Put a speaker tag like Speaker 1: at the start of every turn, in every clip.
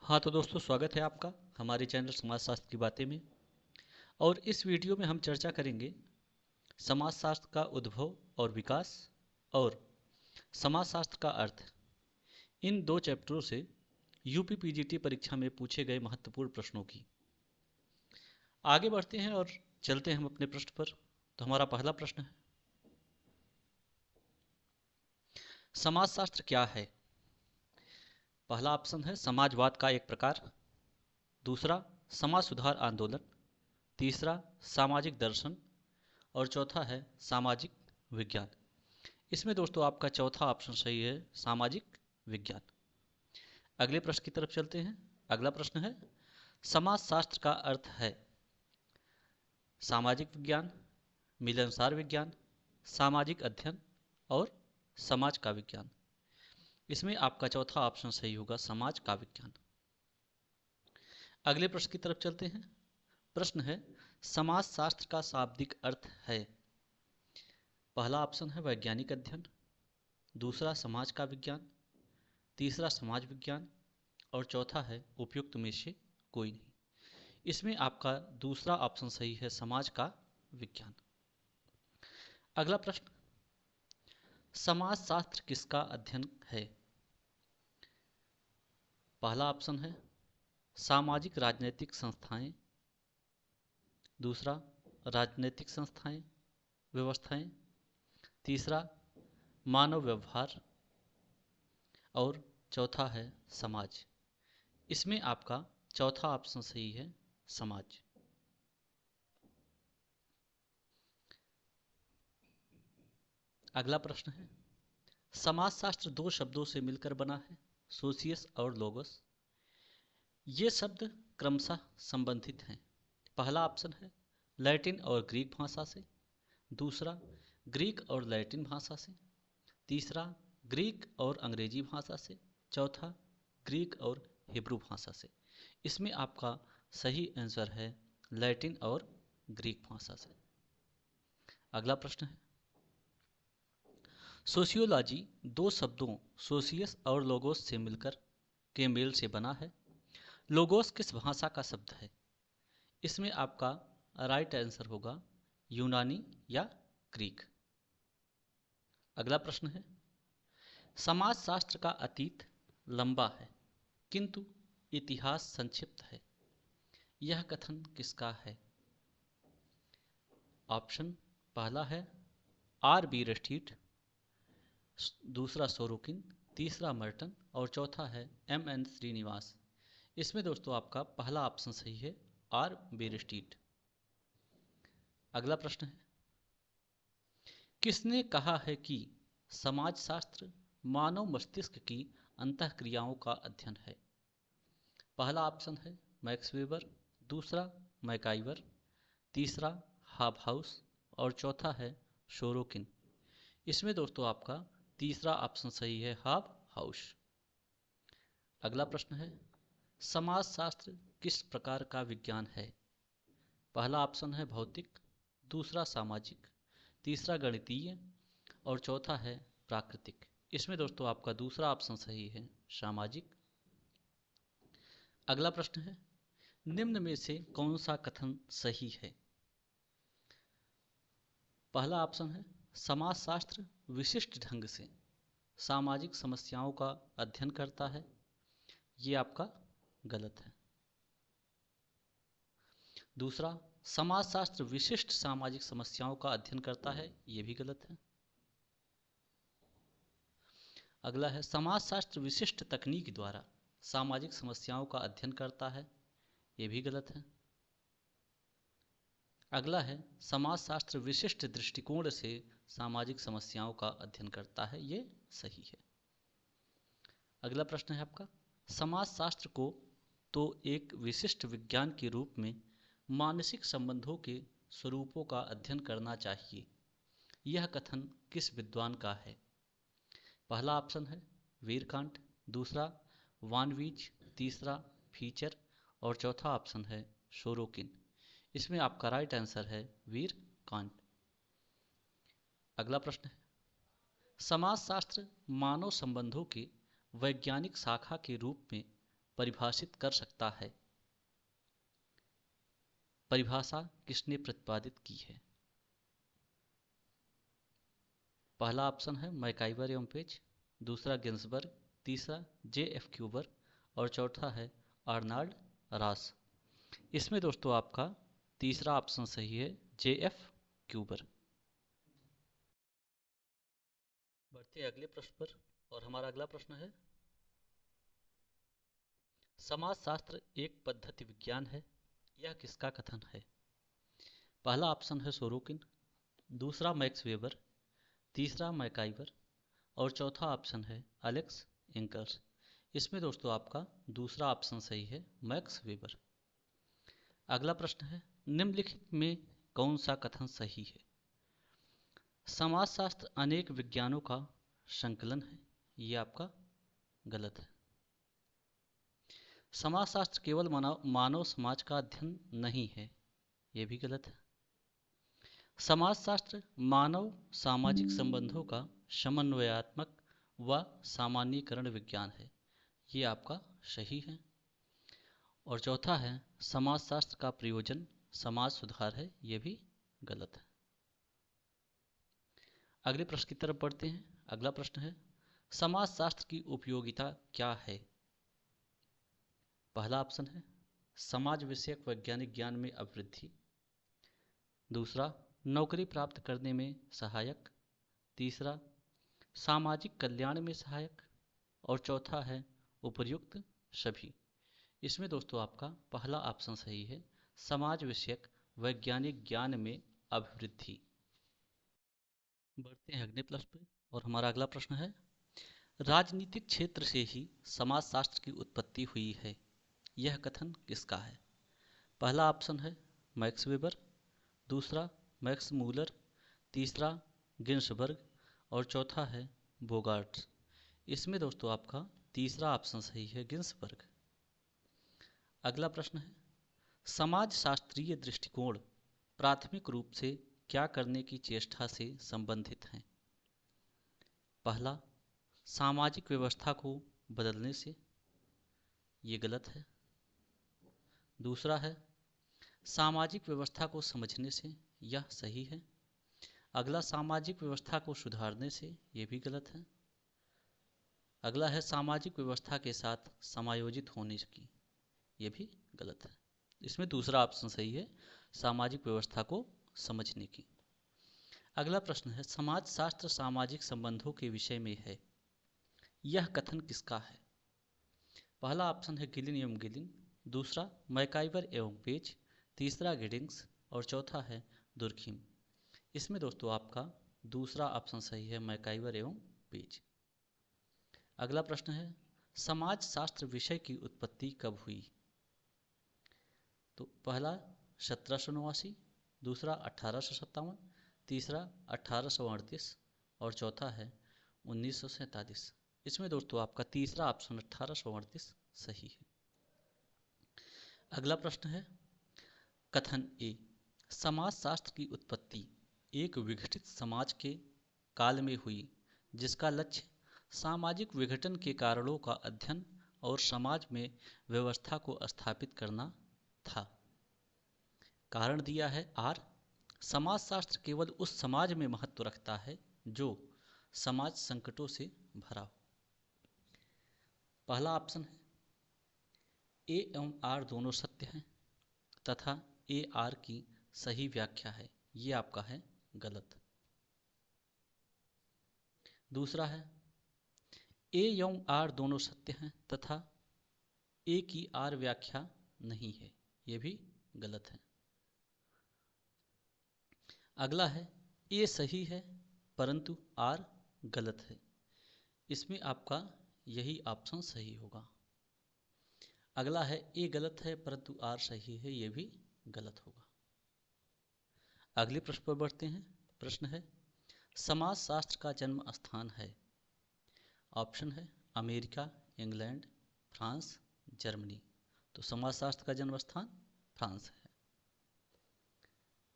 Speaker 1: हाँ तो दोस्तों, स्वागत है आपका हमारे चैनल समाजशास्त्र की बातें में। और इस वीडियो में हम चर्चा करेंगे समाजशास्त्र का उद्भव और विकास और समाजशास्त्र का अर्थ। इन दो चैप्टरों से यूपी पीजीटी परीक्षा में पूछे गए महत्वपूर्ण प्रश्नों की। आगे बढ़ते हैं और चलते हैं हम अपने प्रश्न पर। तो हमारा पहला प्रश्न है, समाजशास्त्र क्या है? पहला ऑप्शन है समाजवाद का एक प्रकार, दूसरा समाज सुधार आंदोलन, तीसरा सामाजिक दर्शन और चौथा है सामाजिक विज्ञान। इसमें दोस्तों आपका चौथा ऑप्शन सही है, सामाजिक विज्ञान। अगले प्रश्न की तरफ चलते हैं। अगला प्रश्न है, समाजशास्त्र का अर्थ है सामाजिक विज्ञान, मिलनसार विज्ञान, सामाजिक अध्ययन और समाज का विज्ञान। इसमें आपका चौथा ऑप्शन सही होगा, समाज का विज्ञान। अगले प्रश्न की तरफ चलते हैं। प्रश्न है, समाजशास्त्र का शाब्दिक अर्थ है। पहला ऑप्शन है वैज्ञानिक अध्ययन, दूसरा समाज का विज्ञान, तीसरा समाज विज्ञान और चौथा है उपयुक्त में से कोई नहीं। इसमें आपका दूसरा ऑप्शन सही है, समाज का विज्ञान। अगला प्रश्न, समाजशास्त्र किसका अध्ययन है? पहला ऑप्शन है सामाजिक राजनीतिक संस्थाएं, दूसरा राजनीतिक संस्थाएं व्यवस्थाएं, तीसरा मानव व्यवहार और चौथा है समाज। इसमें आपका चौथा ऑप्शन सही है, समाज। अगला प्रश्न है, समाजशास्त्र दो शब्दों से मिलकर बना है, सोशियस और लोगोस। ये शब्द क्रमशः संबंधित हैं। पहला ऑप्शन है लैटिन और ग्रीक भाषा से, दूसरा ग्रीक और लैटिन भाषा से, तीसरा ग्रीक और अंग्रेजी भाषा से, चौथा ग्रीक और हिब्रू भाषा से। इसमें आपका सही आंसर है लैटिन और ग्रीक भाषा से। अगला प्रश्न है, सोशियोलॉजी दो शब्दों सोशियस और लोगोस से मिलकर के मेल से बना है। लोगोस किस भाषा का शब्द है? इसमें आपका राइट आंसर होगा यूनानी या ग्रीक। अगला प्रश्न है, समाजशास्त्र का अतीत लंबा है किंतु इतिहास संक्षिप्त है। यह कथन किसका है? ऑप्शन पहला है आर बी रस्टीट, दूसरा सोरोकिन, तीसरा मर्टन और चौथा है एम एन श्रीनिवास। इसमें दोस्तों आपका पहला ऑप्शन सही है, आर बेरस्टीट। अगला प्रश्न है, किसने कहा है कि समाजशास्त्र मानव मस्तिष्क की अंतःक्रियाओं का अध्ययन है? पहला ऑप्शन है मैक्स वेबर, दूसरा मैकाइवर, तीसरा हाबहाउस और चौथा है सोरोकिन। इसमें दोस्तों आपका तीसरा ऑप्शन सही है, हाब हाउस। अगला प्रश्न है, समाजशास्त्र किस प्रकार का विज्ञान है? पहला ऑप्शन है भौतिक, दूसरा सामाजिक, तीसरा गणितीय और चौथा है प्राकृतिक। इसमें दोस्तों आपका दूसरा ऑप्शन सही है, सामाजिक। अगला प्रश्न है, निम्न में से कौन सा कथन सही है? पहला ऑप्शन है समाजशास्त्र विशिष्ट ढंग से सामाजिक समस्याओं का अध्ययन करता है। ये आपका गलत है। दूसरा, समाजशास्त्र विशिष्ट सामाजिक समस्याओं का अध्ययन करता है। ये भी गलत है। अगला है समाजशास्त्र विशिष्ट तकनीक द्वारा सामाजिक समस्याओं का अध्ययन करता है। ये भी गलत है। अगला है समाजशास्त्र विशिष्ट दृष्टिकोण से सामाजिक समस्याओं का अध्ययन करता है। ये सही है। अगला प्रश्न है आपका, समाजशास्त्र को तो एक विशिष्ट विज्ञान के रूप में मानसिक संबंधों के स्वरूपों का अध्ययन करना चाहिए। यह कथन किस विद्वान का है? पहला ऑप्शन है वीरकांट, दूसरा वानवीज, तीसरा फीचर और चौथा ऑप्शन है सोरोकिन। इसमें आपका राइट आंसर है वीरकांट। अगला प्रश्न है, समाजशास्त्र मानव संबंधों के वैज्ञानिक शाखा के रूप में परिभाषित कर सकता है? परिभाषा किसने प्रतिपादित की है? पहला ऑप्शन है मैकाइवर एवं पेज, दूसरा गिन्सबर्ग, तीसरा जे.एफ. क्यूबर और चौथा है आर्नाल्ड रास। इसमें दोस्तों आपका तीसरा ऑप्शन सही है, जे.एफ. क्यूबर। बढ़ते हैं अगले प्रश्न पर और हमारा अगला प्रश्न है, समाजशास्त्र एक पद्धति विज्ञान है, यह किसका कथन है? पहला ऑप्शन है सोरोकिन, दूसरा मैक्स वेबर, तीसरा मैकाइवर और चौथा ऑप्शन है एलेक्स एंकर्स। इसमें दोस्तों आपका दूसरा ऑप्शन सही है, मैक्स वेबर। अगला प्रश्न है, निम्नलिखित में कौन सा कथन सही है? समाजशास्त्र अनेक विज्ञानों का संकलन है, ये आपका गलत है। समाजशास्त्र केवल मानव समाज का अध्ययन नहीं है, ये भी गलत है। समाजशास्त्र मानव सामाजिक संबंधों का समन्वयात्मक व सामान्यीकरण विज्ञान है, ये आपका सही है। और चौथा है, समाजशास्त्र का प्रयोजन समाज सुधार है, ये भी गलत है। अगले प्रश्न की तरफ बढ़ते हैं। अगला प्रश्न है, समाजशास्त्र की उपयोगिता क्या है? पहला ऑप्शन है समाज विषयक वैज्ञानिक ज्ञान में अभिवृद्धि, दूसरा नौकरी प्राप्त करने में सहायक, तीसरा सामाजिक कल्याण में सहायक और चौथा है उपर्युक्त सभी। इसमें दोस्तों आपका पहला ऑप्शन सही है, समाज विषयक वैज्ञानिक ज्ञान में अभिवृद्धि। बढ़ते हैं अगले प्रश्न पे और हमारा अगला प्रश्न है, राजनीतिक क्षेत्र से ही समाजशास्त्र की उत्पत्ति हुई है, यह कथन किसका है? पहला ऑप्शन है मैक्स वेबर, दूसरा मैक्स मूलर, तीसरा गिन्सबर्ग और चौथा है बोगार्ट्स। इसमें दोस्तों आपका तीसरा ऑप्शन सही है, गिन्सबर्ग। अगला प्रश्न है, समाजशास्त्रीय दृष्टिकोण प्राथमिक रूप से क्या करने की चेष्टा से संबंधित हैं? पहला सामाजिक व्यवस्था को बदलने से, ये गलत है। दूसरा है सामाजिक व्यवस्था को समझने से, यह सही है। अगला सामाजिक व्यवस्था को सुधारने से, ये भी गलत है। अगला है सामाजिक व्यवस्था के साथ समायोजित होने की, ये भी गलत है। इसमें दूसरा ऑप्शन सही है, सामाजिक व्यवस्था को समझने की। अगला प्रश्न है, समाजशास्त्र सामाजिक संबंधों के विषय में है, यह कथन किसका है? पहला ऑप्शन है गिलिन एवं गिलिन, दूसरा मैकाइवर एवं पेज, तीसरा गिडिंग्स और चौथा है दुर्खिम। इसमें दोस्तों आपका दूसरा ऑप्शन सही है, मैकाइवर एवं पेज। अगला प्रश्न है, समाजशास्त्र विषय की उत्पत्ति कब हुई? तो पहला 1789, दूसरा 1857, तीसरा 1838 और चौथा है 1947। इसमें दोस्तों आपका तीसरा ऑप्शन 1838 सही है। अगला प्रश्न है, कथन ए, समाजशास्त्र की उत्पत्ति एक विघटित समाज के काल में हुई जिसका लक्ष्य सामाजिक विघटन के कारणों का अध्ययन और समाज में व्यवस्था को स्थापित करना था। कारण दिया है आर, समाजशास्त्र केवल उस समाज में महत्व रखता है जो समाज संकटों से भरा हो। पहला ऑप्शन है ए एवं आर दोनों सत्य हैं तथा ए आर की सही व्याख्या है, ये आपका है गलत। दूसरा है ए एवं आर दोनों सत्य हैं तथा ए की आर व्याख्या नहीं है, ये भी गलत है। अगला है ए सही है परंतु आर गलत है, इसमें आपका यही ऑप्शन सही होगा। अगला है ए गलत है परंतु आर सही है, ये भी गलत होगा। अगले प्रश्न पर बढ़ते हैं। प्रश्न है, समाजशास्त्र का जन्म स्थान है? ऑप्शन है अमेरिका, इंग्लैंड, फ्रांस, जर्मनी। तो समाजशास्त्र का जन्म स्थान फ्रांस है।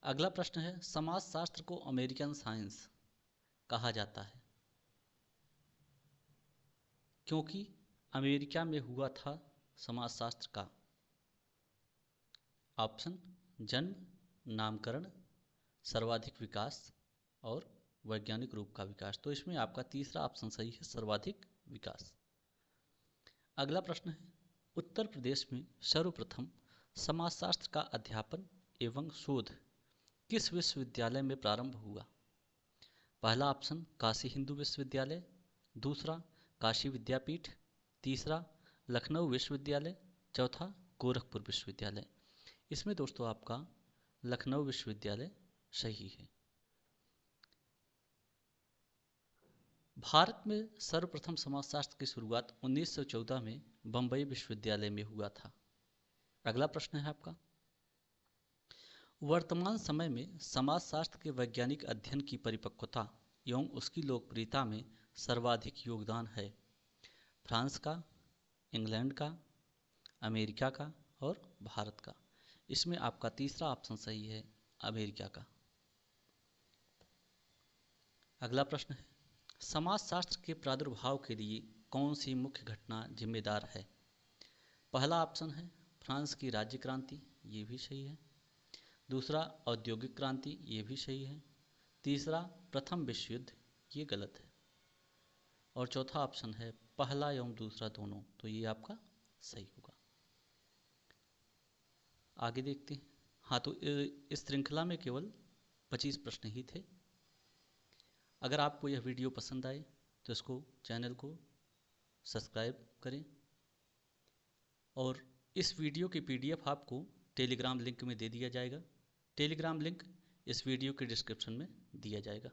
Speaker 1: अगला प्रश्न है, समाजशास्त्र को अमेरिकन साइंस कहा जाता है क्योंकि अमेरिका में हुआ था समाजशास्त्र का? ऑप्शन जन्म, नामकरण, सर्वाधिक विकास और वैज्ञानिक रूप का विकास। तो इसमें आपका तीसरा ऑप्शन सही है, सर्वाधिक विकास। अगला प्रश्न है, उत्तर प्रदेश में सर्वप्रथम समाजशास्त्र का अध्यापन एवं शोध किस विश्वविद्यालय में प्रारंभ हुआ? पहला ऑप्शन काशी हिंदू विश्वविद्यालय, दूसरा काशी विद्यापीठ, तीसरा लखनऊ विश्वविद्यालय, चौथा गोरखपुर विश्वविद्यालय। इसमें दोस्तों आपका लखनऊ विश्वविद्यालय सही है। भारत में सर्वप्रथम समाजशास्त्र की शुरुआत 1914 में बम्बई विश्वविद्यालय में हुआ था। अगला प्रश्न है आपका, वर्तमान समय में समाजशास्त्र के वैज्ञानिक अध्ययन की परिपक्वता एवं उसकी लोकप्रियता में सर्वाधिक योगदान है? फ्रांस का, इंग्लैंड का, अमेरिका का और भारत का। इसमें आपका तीसरा ऑप्शन सही है, अमेरिका का। अगला प्रश्न है, समाजशास्त्र के प्रादुर्भाव के लिए कौन सी मुख्य घटना जिम्मेदार है? पहला ऑप्शन है फ्रांस की राज्य क्रांति, ये भी सही है। दूसरा औद्योगिक क्रांति, ये भी सही है। तीसरा प्रथम विश्व युद्ध, ये गलत है। और चौथा ऑप्शन है पहला एवं दूसरा दोनों, तो ये आपका सही होगा। आगे देखते हैं। हाँ, तो इस श्रृंखला में केवल 25 प्रश्न ही थे। अगर आपको यह वीडियो पसंद आए तो इसको, चैनल को सब्सक्राइब करें और इस वीडियो की PDF आपको टेलीग्राम लिंक में दे दिया जाएगा। टेलीग्राम लिंक इस वीडियो के डिस्क्रिप्शन में दिया जाएगा।